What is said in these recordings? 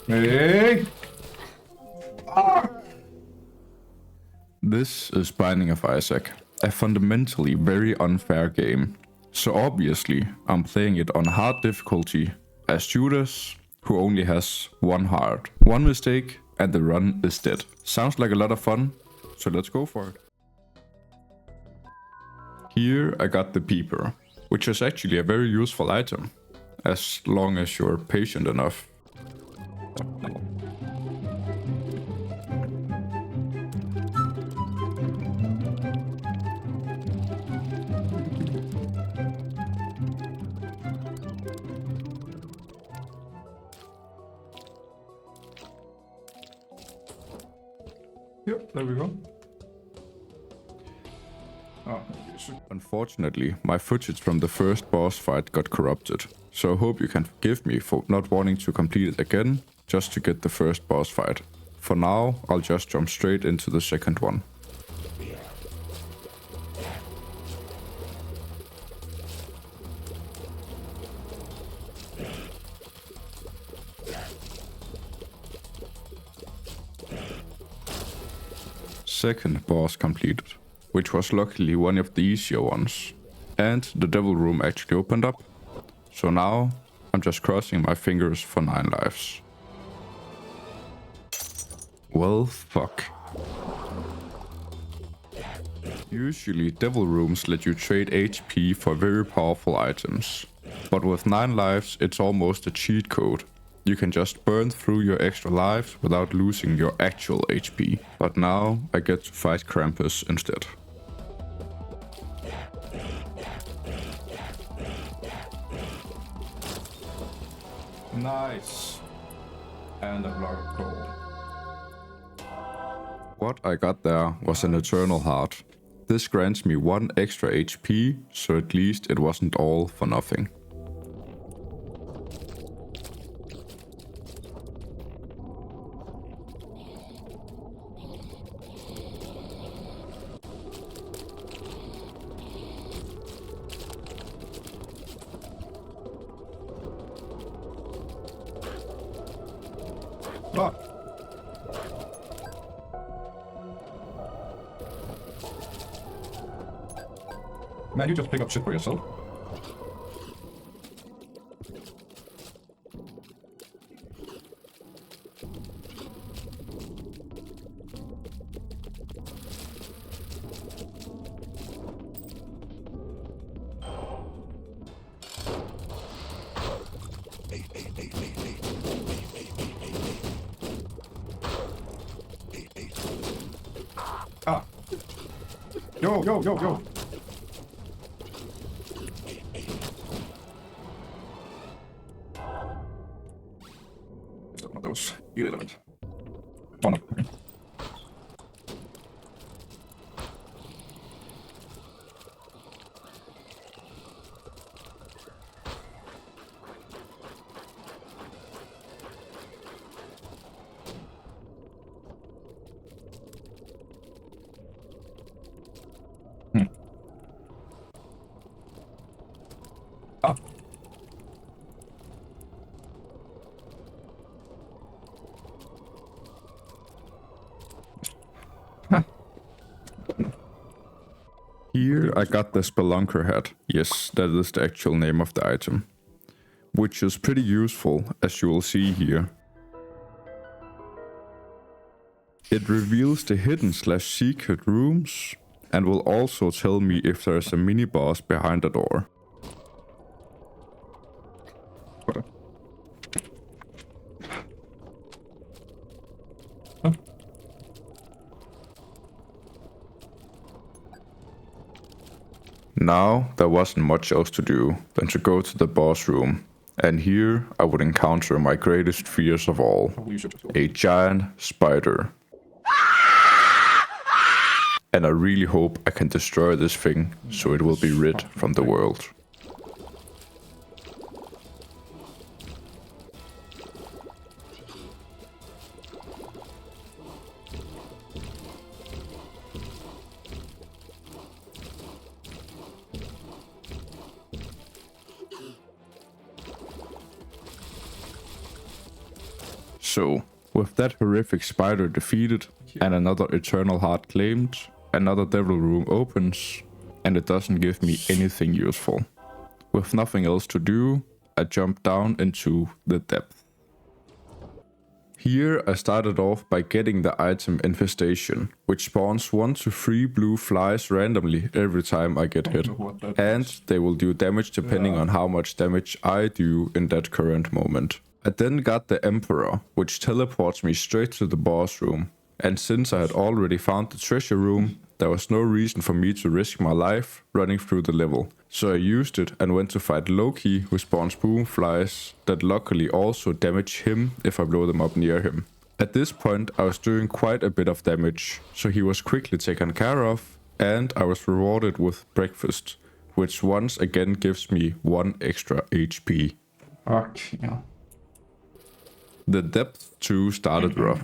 Hey! This is Binding of Isaac, a fundamentally very unfair game. So obviously, I'm playing it on hard difficulty as Judas, who only has one heart. One mistake and the run is dead. Sounds like a lot of fun, so let's go for it. Here I got the peeper, which is actually a very useful item, as long as you're patient enough. Yep, there we go. Unfortunately, my footage from the first boss fight got corrupted, so I hope you can forgive me for not wanting to complete it again, just to get the first boss fight. For now, I'll just jump straight into the second one. Second boss completed, which was luckily one of the easier ones. And the devil room actually opened up. So now, I'm just crossing my fingers for 9 lives. Well, fuck. Usually, devil rooms let you trade HP for very powerful items. But with 9 lives, it's almost a cheat code. You can just burn through your extra lives without losing your actual HP. But now, I get to fight Krampus instead. Nice. And a block of coal. What I got there was an eternal heart. This grants me 1 extra HP, so at least it wasn't all for nothing. Ah. Man, you just pick up shit for yourself. Ah. Yo, yo, yo, yo. It's one of those irrelevant. Oh no. Okay. Ah. Here I got the Spelunker hat. Yes, that is the actual name of the item. Which is pretty useful, as you will see here. It reveals the hidden / secret rooms, and will also tell me if there is a mini boss behind the door. Now, there wasn't much else to do than to go to the boss room, and here I would encounter my greatest fears of all, a giant spider. And I really hope I can destroy this thing, so it will be rid from the world. So, with that horrific spider defeated and another eternal heart claimed, another devil room opens, and it doesn't give me anything useful. With nothing else to do, I jump down into the depth. Here I started off by getting the item Infestation, which spawns 1 to 3 blue flies randomly every time I get hit, and they will do damage depending on how much damage I do in that current moment. I then got the Emperor, which teleports me straight to the boss room, and since I had already found the treasure room, there was no reason for me to risk my life running through the level. So I used it and went to fight Loki, who spawns boom flies that luckily also damage him if I blow them up near him. At this point I was doing quite a bit of damage, so he was quickly taken care of, and I was rewarded with breakfast, which once again gives me 1 extra HP. Fuck, yeah. The depth 2 started rough.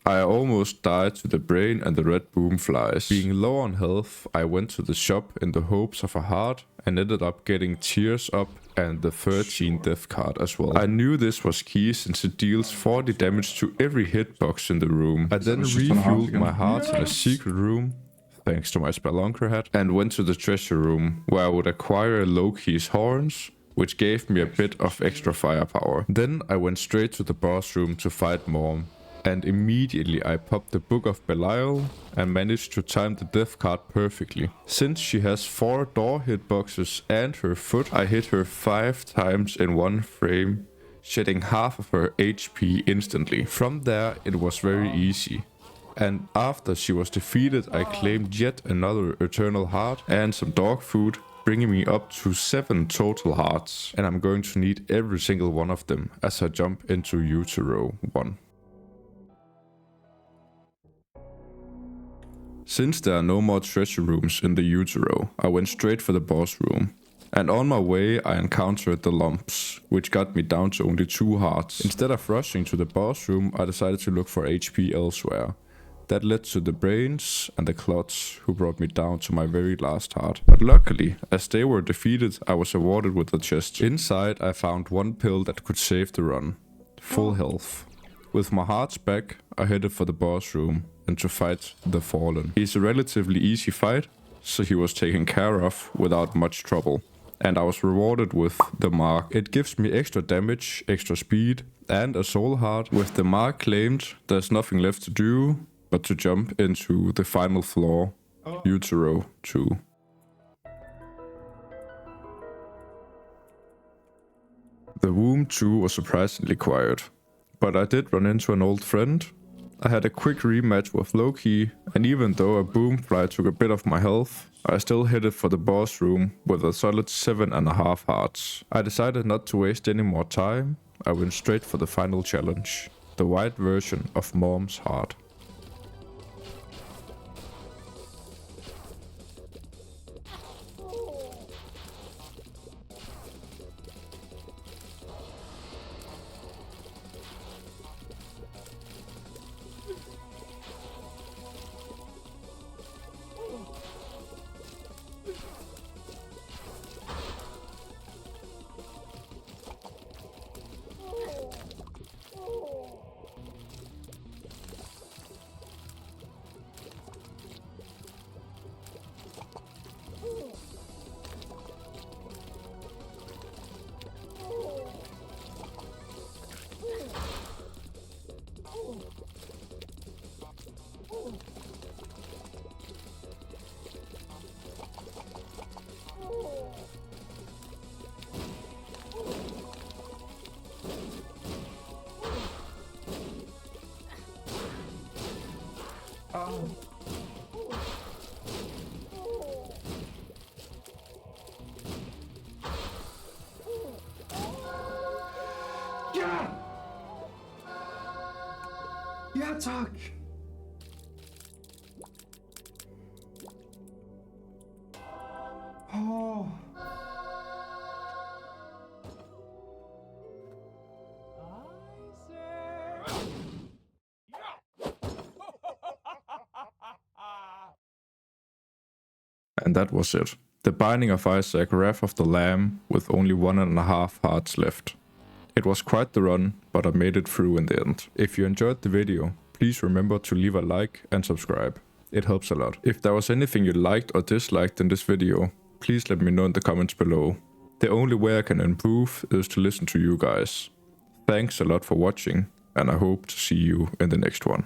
I almost died to the brain and the red boom flies. Being low on health, I went to the shop in the hopes of a heart and ended up getting Tears up and the 13 death card as well. I knew this was key since it deals 40 damage to every hitbox in the room. I then refueled my hearts in a secret room, thanks to my Spelunker hat, and went to the treasure room where I would acquire Loki's horns, which gave me a bit of extra firepower. Then I went straight to the boss room to fight Morm, and immediately I popped the Book of Belial and managed to time the death card perfectly. Since she has 4 door hitboxes and her foot, I hit her 5 times in 1 frame, shedding half of her HP instantly. From there it was very easy. And after she was defeated, I claimed yet another eternal heart and some dog food, bringing me up to 7 total hearts. And I'm going to need every single one of them as I jump into Utero 1. Since there are no more treasure rooms in the Utero, I went straight for the boss room. And on my way I encountered the lumps, which got me down to only 2 hearts. Instead of rushing to the boss room, I decided to look for HP elsewhere. That led to the brains and the clots, who brought me down to my very last heart. But luckily, as they were defeated, I was awarded with a chest. Inside I found 1 pill that could save the run. Full health. With my hearts back, I headed for the boss room and to fight the Fallen. He's a relatively easy fight, so he was taken care of without much trouble. And I was rewarded with the Mark. It gives me extra damage, extra speed, and a soul heart. With the Mark claimed, there's nothing left to do but to jump into the final floor, Utero 2. The Womb 2 was surprisingly quiet, but I did run into an old friend. I had a quick rematch with Loki, and even though a boomfly took a bit of my health, I still headed for the boss room with a solid 7.5 hearts. I decided not to waste any more time. I went straight for the final challenge, the white version of Morm's heart. Ja! Ja, tak! Oh. And that was it. The Binding of Isaac, Wrath of the Lamb, with only 1.5 hearts left. It was quite the run, but I made it through in the end. If you enjoyed the video, please remember to leave a like and subscribe. It helps a lot. If there was anything you liked or disliked in this video, please let me know in the comments below. The only way I can improve is to listen to you guys. Thanks a lot for watching, and I hope to see you in the next one.